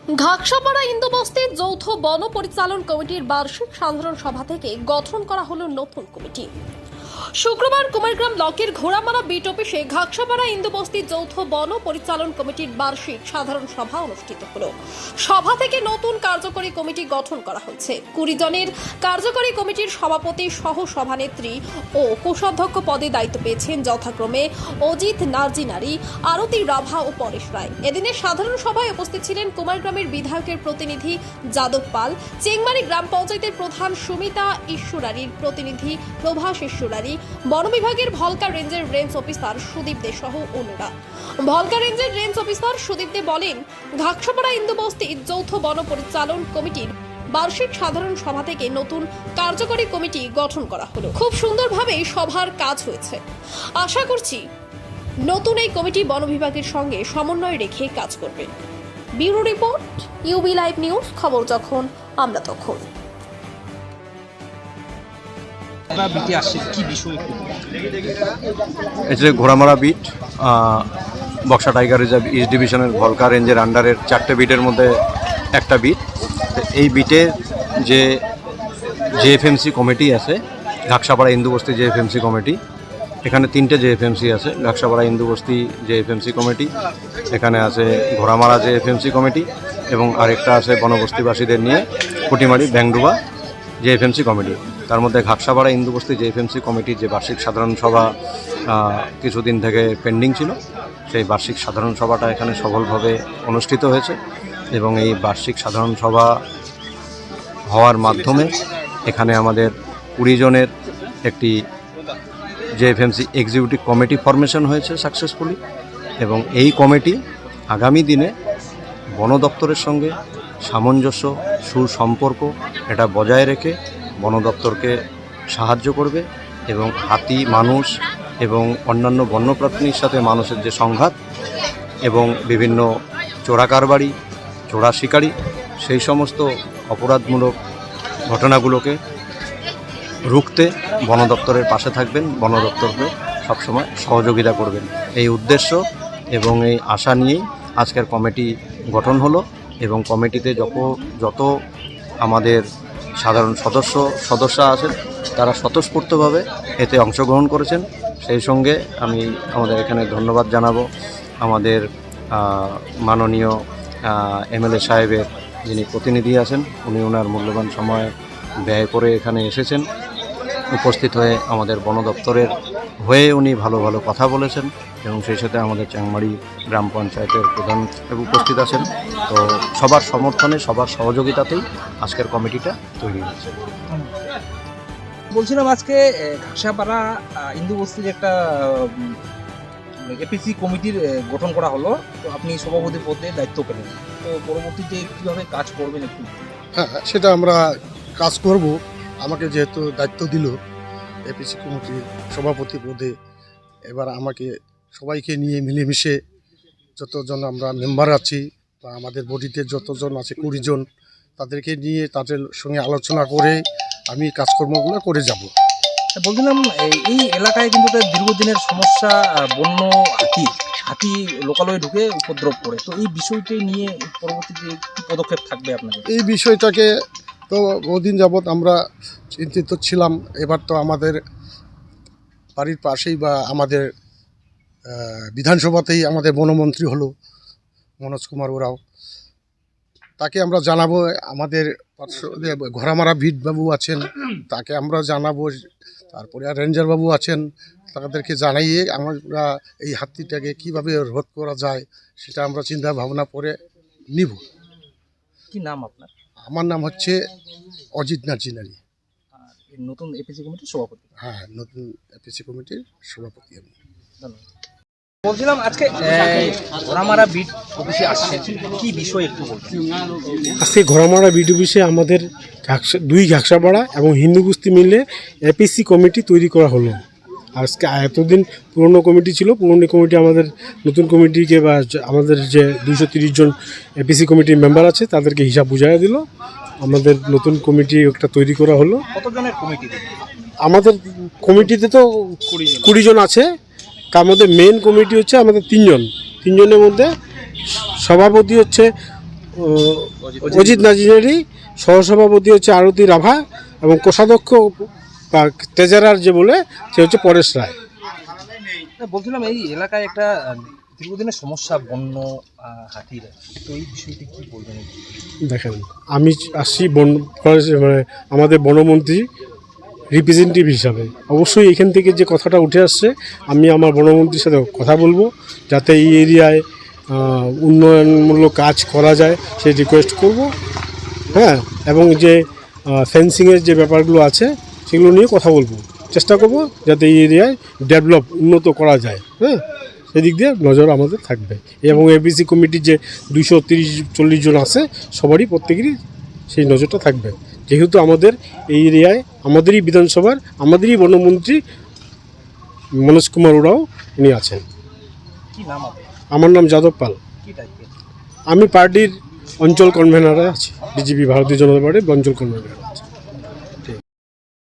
ঘাগসাপাড়া ইন্দুবস্তির যৌথ বন পরিচালন কমিটির বার্ষিক সাধারণ সভা থেকে গঠন করা হলো নতুন কমিটি। শুক্রবার কুমারগ্রাম ব্লকের ঘোড়ামারা বিট অফিসে ঘাগসাপাড়া ইন্দুবস্তির যৌথ বন পরিচালন কমিটির বার্ষিক সাধারণ সভা অনুষ্ঠিত হলো। সভা থেকে নতুন কার্যকরী কমিটি গঠন করা হয়েছে। 20 জনের কার্যকরী কমিটির সভাপতি সহ সভানেত্রী ও কোষাধ্যক্ষ পদে দায়িত্ব পেয়েছেন যথাক্রমে অজিত নার্জিনারি, আরতি রাভা ও পরেশ রায়। এদিনের সাধারণ সভায় উপস্থিত ছিলেন কুমারগ্রামের বিধায়কের প্রতিনিধি যাদব পাল, চেংমারি গ্রাম পঞ্চায়েতের প্রধান সুমিতা ঈশ্বরারীর প্রতিনিধি প্রভাস ঈশ্বরারী, বন বিভাগের ভলকা রেঞ্জের রেঞ্জ অফিসার সুদীপ দে সহ অন্যরা। ভলকা রেঞ্জের রেঞ্জ অফিসার সুদীপ দে বলেন, ঘাগসাপাড়া ইন্দুবস্তি যৌথ বন পরিচালন কমিটির বার্ষিক সাধারণ সভা থেকে নতুন কার্যকরী কমিটি গঠন করা হলো। খুব সুন্দরভাবে সভার কাজ হয়েছে। আশা করছি নতুন এই কমিটি বন বিভাগের সঙ্গে সমন্বয় রেখে কাজ করবে। Bureau report, UB live news. খবর যখন আমরা তখন। এটা Ghoramara beat, Buxa tiger reserve east ডিভিশনের ভলকা রেঞ্জের আন্ডারের 4টে বিটের মধ্যে একটা বিট। এই বিটের যে জেএফএমসি কমিটি আছে, ঘাগসাপাড়া ইন্দুবস্তি জেএফএমসি কমিটি, এখানে 3টে জেএফএমসি আছে। ঘাগসাপাড়া ইন্দুবস্তি জেএফএমসি কমিটি, এখানে আছে ঘোড়ামারা জেএফএমসি কমিটি এবং আরেকটা আছে বনবস্তিবাসীদের নিয়ে কুটিমারি ব্যাংডুবা জেএফএমসি কমিটি। তার মধ্যে ঘাগসাপাড়া ইন্দুবস্তি জেএফএমসি কমিটির যে বার্ষিক সাধারণ সভা কিছুদিন থেকে পেন্ডিং ছিল, সেই বার্ষিক সাধারণ সভাটা এখানে সফলভাবে অনুষ্ঠিত হয়েছে এবং এই বার্ষিক সাধারণ সভা হওয়ার মাধ্যমে এখানে আমাদের 20 জনের একটি জেএফএমসি এক্সিকিউটিভ কমিটি ফরমেশন হয়েছে সাকসেসফুলি এবং এই কমিটি আগামী দিনে বন দপ্তরের সঙ্গে সামঞ্জস্য সুসম্পর্ক এটা বজায় রেখে বন দপ্তরকে সাহায্য করবে এবং হাতি, মানুষ এবং অন্যান্য বন্যপ্রাণীর সাথে মানুষের যে সংঘাত এবং বিভিন্ন চোরাকারবারি, চোরা শিকারি, সেই সমস্ত অপরাধমূলক ঘটনাগুলোকে রুখতে বন দপ্তরের পাশে থাকবেন, বন দপ্তরকে সবসময় সহযোগিতা করবেন। এই উদ্দেশ্য এবং এই আশা নিয়েই আজকের কমিটি গঠন হলো এবং কমিটিতে যত আমাদের সাধারণ সদস্য আছেন তারা স্বতঃস্ফূর্তভাবে এতে অংশগ্রহণ করেছেন। সেই সঙ্গে আমি আমাদের এখানে ধন্যবাদ জানাবো আমাদের মাননীয় এমএলএ সাহেবের যিনি প্রতিনিধি আছেন, উনি ওনার মূল্যবান সময় ব্যয় করে এখানে এসেছেন, উপস্থিত হয়ে আমাদের বন দপ্তরের হয়ে উনি ভালো ভালো কথা বলেছেন এবং সেই সাথে আমাদের চেংমারি গ্রাম পঞ্চায়েতের প্রধান উপস্থিত আছেন। তো সবার সমর্থনে, সবার সহযোগিতাতেই আজকের কমিটিটা তৈরি হয়েছে। বলছিলাম আজকে ঘাগসাপাড়া ইন্দুবস্তির একটা এপিসি কমিটির গঠন করা হলো, তো আপনি সভাপতি পদে দায়িত্ব পেলেন, তো পরবর্তীতে কীভাবে কাজ করবেন একটু? হ্যাঁ, সেটা আমরা কাজ করব। আমাকে যেহেতু দায়িত্ব দিল এপিসি কমিটির সভাপতি পদে, এবার আমাকে সবাইকে নিয়ে মিলেমিশে যতজন আমরা মেম্বার আছি বা আমাদের বডিতে যতজন আছে 20 জন, তাদেরকে নিয়ে তাদের সঙ্গে আলোচনা করে আমি কাজকর্মগুলো করে যাব। বলছিলাম এই এলাকায় কিন্তু একটা দীর্ঘদিনের সমস্যা, বন্য হাতি লোকালয়ে ঢুকে উপদ্রব করে, তো এই বিষয়টি নিয়ে পরবর্তীতে কী পদক্ষেপ থাকবে আপনাদের? এই বিষয়টাকে তো বহুদিন যাবৎ আমরা চিন্তিত ছিলাম। এবার তো আমাদের বাড়ির পাশেই বা আমাদের বিধানসভাতেই আমাদের বনমন্ত্রী হলো মনোজ কুমার ওরাও, তাকে আমরা জানাবো। আমাদের ঘোড়ামারা বিট বাবু আছেন, তাকে আমরা জানাবো। তারপরে আর রেঞ্জার বাবু আছেন, তাদেরকে জানাইয়ে আমরা এই হাতিটাকে কিভাবে রোধ করা যায় সেটা আমরা চিন্তা ভাবনা করে নিব। কি নাম আপনার? আমার নাম হচ্ছে অজিত নার্জিনারি। আর নতুন এপিসি কমিটির সভাপতি? হ্যাঁ, নতুন এপিসি কমিটির সভাপতি আমি। ধন্যবাদ। বলছিলাম আজকে ঘোড়ামারা বিট অফিসে আসছে, কি বিষয় একটু বলবেন? আজকে ঘোড়ামারা বিট অফিসে আমাদের 2 ঘাগসাপাড়া এবং হিন্দুবস্তি মিলে এপিসি কমিটি তৈরি করা হলো। আজকে এতদিন পুরনো কমিটি ছিল, পুরনো কমিটি আমাদের নতুন কমিটিকে বা আমাদের যে 230 জন এপিসি কমিটির মেম্বার আছে তাদেরকে হিসাব বুঝাইয়া দিল। আমাদের নতুন কমিটি একটা তৈরি করা হলো। কতজনের কমিটি? আমাদের কমিটিতে তো 20 জন আছে। তার মধ্যে মেন কমিটি হচ্ছে আমাদের 3 জন। 3 জনের মধ্যে সভাপতি হচ্ছে অজিত নাজিনারি, সহসভাপতি হচ্ছে আরতি রাভা এবং কোষাধ্যক্ষ বা তেজারার যে বলে সে হচ্ছে পরেশ রায়। বলছিলাম এই এলাকায় একটা দীর্ঘদিনের সমস্যা বন্য হাতির, তো এই বিষয়টি কি বলবেন? দেখেন, আমি আসছি মানে আমাদের বনমন্ত্রী রিপ্রেজেন্টেটিভ হিসাবে, অবশ্যই এখান থেকে যে কথাটা উঠে আসছে আমি আমার বনমন্ত্রীর সাথে কথা বলবো যাতে এই এরিয়ায় উন্নয়নমূলক কাজ করা যায় সেই রিকোয়েস্ট করব। হ্যাঁ, এবং যে ফেন্সিংয়ের যে ব্যাপারগুলো আছে সেগুলো নিয়ে কথা বলবো, চেষ্টা করব যাতে এই এরিয়ায় ডেভেলপ উন্নত করা যায়। হ্যাঁ, সেদিক দিয়ে নজর আমাদের থাকবে এবং এপিসি কমিটির যে 230-40 জন আছে সবারই প্রত্যেকেরই সেই নজরটা থাকবে, যেহেতু আমাদের এই এরিয়ায় আমাদেরই বিধানসভার আমাদেরই বনমন্ত্রী মনোজ কুমার ওরাও উনি আছেন। কি নাম আপনার? আমার নাম যাদব পাল, কি দায়িত্ব? আমি পার্টির অঞ্চল কনভেনারে আছি, বিজেপি ভারতীয় জনতা পার্টির অঞ্চল কনভেনার।